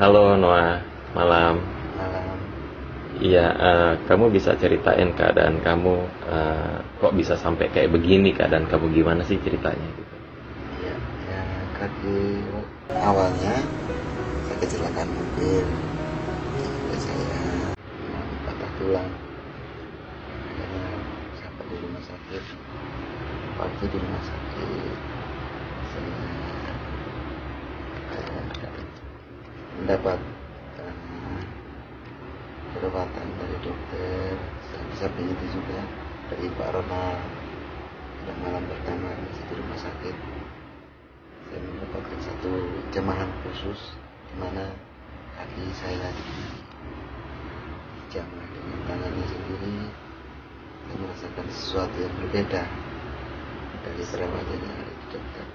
Halo Noah, malam. Malam. Iya, kamu bisa ceritain keadaan kamu, kok bisa sampai kayak begini keadaan kamu, gimana sih ceritanya gitu? Iya, ya, kaki awalnya saya kecelakaan mobil, sampai saya patah tulang. Akhirnya sampai di rumah sakit. Waktu di rumah sakit saya mendapat perawatan dari dokter. Samping itu juga dari Pak Ronald. Pada malam pertama masih di rumah sakit, saya mendapatkan satu jamahan khusus di mana kaki saya dijamah dengan tangannya sendiri. Saya merasakan sesuatu yang berbeda dari perawatan yang ada di dokter.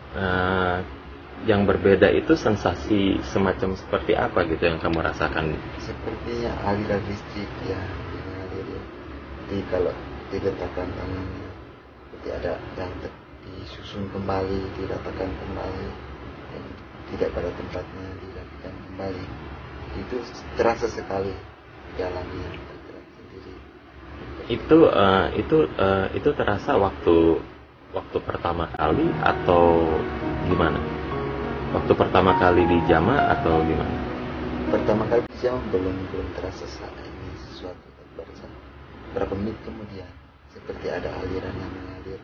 Eh, yang berbeda itu sensasi semacam seperti apa gitu yang kamu rasakan? Sepertinya aliran listrik yang mengalir ya. Jadi kalau diletakkan tangannya seperti ada yang disusun kembali, diratakan kembali, dan tidak pada tempatnya dirapikan kembali. Itu terasa sekali jalannya bergerak sendiri. Itu terasa waktu pertama kali atau gimana? Waktu pertama kali di jama atau gimana? Pertama kali jam belum terasa saat ini sesuatu, baru saat berapa menit kemudian seperti ada aliran yang mengalir,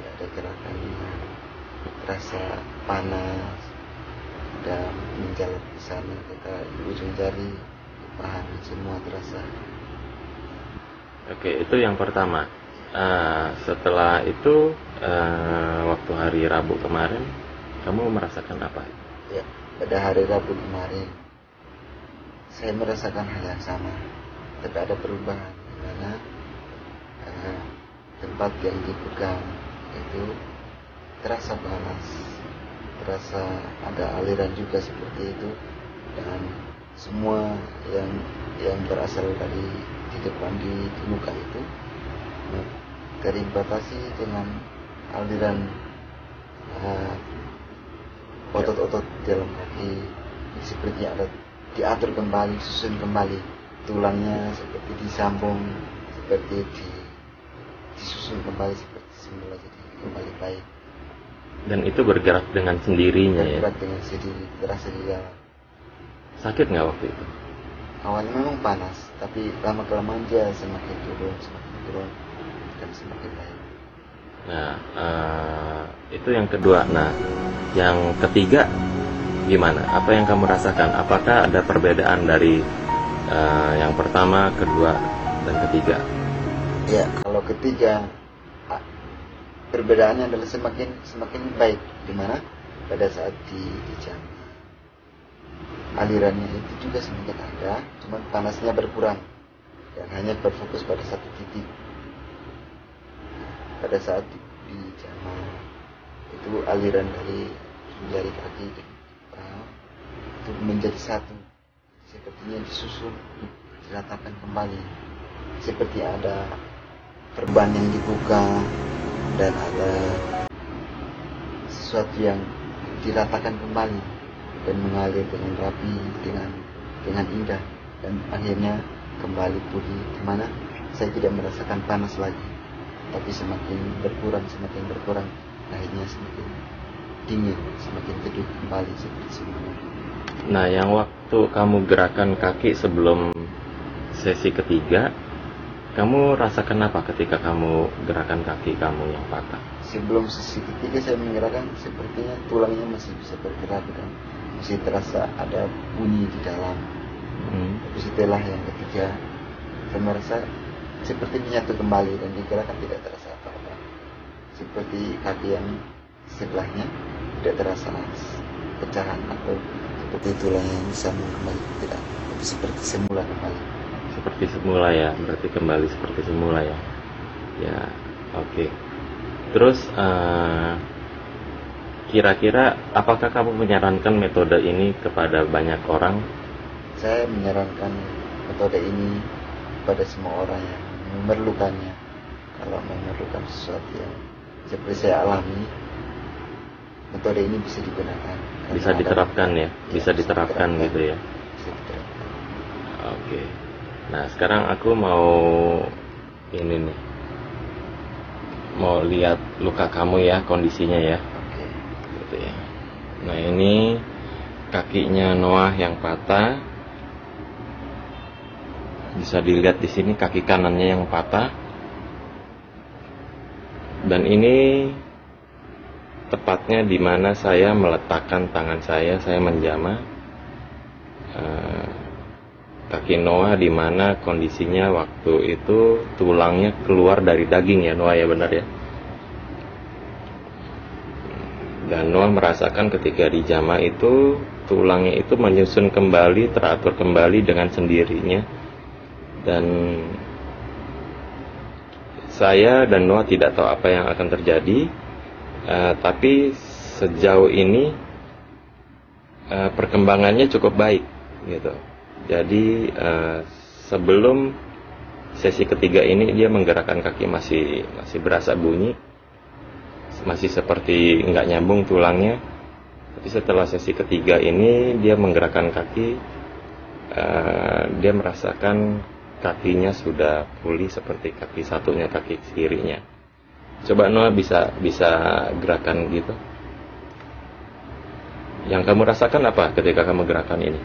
ada gerakan yang terasa panas, ada menjalar ke sana ke ujung jari, paha semua terasa. Oke, itu yang pertama. Setelah itu, waktu hari Rabu kemarin, kamu merasakan apa? Ya, pada hari Rabu kemarin saya merasakan hal yang sama, tapi ada perubahan di mana tempat yang dipegang itu terasa panas, terasa ada aliran juga seperti itu, dan semua yang berasal dari di depan di muka itu terbatasi dengan aliran otot-otot dalam kaki, seperti ada diatur kembali, susun kembali, tulangnya seperti disambung, seperti disusun kembali seperti semula, jadi kembali baik. Dan itu bergerak dengan sendirinya ya? Bergerak dengan sendiri, terasa di dalam. Sakit nggak waktu itu? Awalnya memang panas, tapi lama-kelamaan dia semakin turun, dan semakin baik. Nah, itu yang kedua. Nah, yang ketiga gimana? Apa yang kamu rasakan? Apakah ada perbedaan dari yang pertama, kedua, dan ketiga? Ya, kalau ketiga perbedaannya adalah semakin baik, di mana pada saat di jam alirannya itu juga semakin ada, cuman panasnya berkurang dan hanya berfokus pada satu titik. Pada saat di jama itu aliran dari jari kaki dan paha itu menjadi satu, sepertinya disusun, diratakan kembali, seperti ada perban yang dibuka dan ada sesuatu yang diratakan kembali dan mengalir dengan rapi, dengan indah, dan akhirnya kembali pulih, di mana saya tidak merasakan panas lagi, tapi semakin berkurang, akhirnya semakin dingin, semakin teduh kembali seperti semula. Nah, yang waktu kamu gerakan kaki sebelum sesi ketiga, kamu rasakan apa ketika kamu gerakan kaki kamu yang patah? Sebelum sesi ketiga saya menggerakkan, sepertinya tulangnya masih bisa bergerak dan masih terasa ada bunyi di dalam. Tapi setelah yang ketiga, saya merasa seperti menyatu kembali dan digerakkan tidak terasa apa-apa. Seperti kaki yang sebelahnya tidak terasa pecahan atau seperti tulang yang disambung kembali, tidak, tapi seperti semula kembali. Seperti semula ya, berarti kembali seperti semula ya. Ya, oke. Terus kira-kira apakah kamu menyarankan metode ini kepada banyak orang? Saya menyarankan metode ini kepada semua orang yang memerlukannya. Kalau memerlukan sesuatu yang seperti saya alami, metode ini bisa digunakan. Bisa diterapkan ya, bisa diterapkan gitu ya. Bisa diterapkan. Oke. Nah, sekarang aku mau ini nih. Mau lihat luka kamu ya, kondisinya ya. Oke. Gitu ya. Nah, ini kakinya Noah yang patah. Bisa dilihat di sini kaki kanannya yang patah. Dan ini tepatnya di mana saya meletakkan tangan saya menjamah kaki Noah, di mana kondisinya waktu itu tulangnya keluar dari daging ya Noah ya, benar ya. Dan Noah merasakan ketika dijamah itu tulangnya itu menyusun kembali, teratur kembali dengan sendirinya. Dan saya dan Noah tidak tahu apa yang akan terjadi, tapi sejauh ini perkembangannya cukup baik gitu. Jadi sebelum sesi ketiga ini dia menggerakkan kaki masih berasa bunyi, masih seperti nggak nyambung tulangnya. Tapi setelah sesi ketiga ini dia menggerakkan kaki, dia merasakan kakinya sudah pulih seperti kaki satunya, kaki kirinya. Coba Noah bisa gerakan gitu. Yang kamu rasakan apa ketika kamu gerakan ini?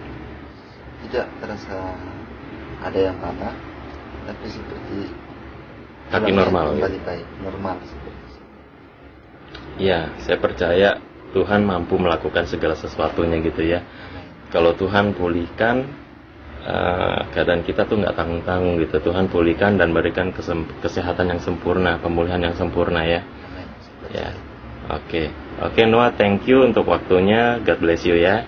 Tidak terasa ada yang patah, tapi seperti kaki normal. Kembali baik, normal seperti itu. Ya, saya percaya Tuhan mampu melakukan segala sesuatunya gitu ya. Kalau Tuhan pulihkan keadaan kita tuh nggak tanggung-tanggung gitu. Tuhan pulihkan dan berikan kesehatan yang sempurna, pemulihan yang sempurna ya. Ya, oke, Noah, thank you untuk waktunya. God bless you ya.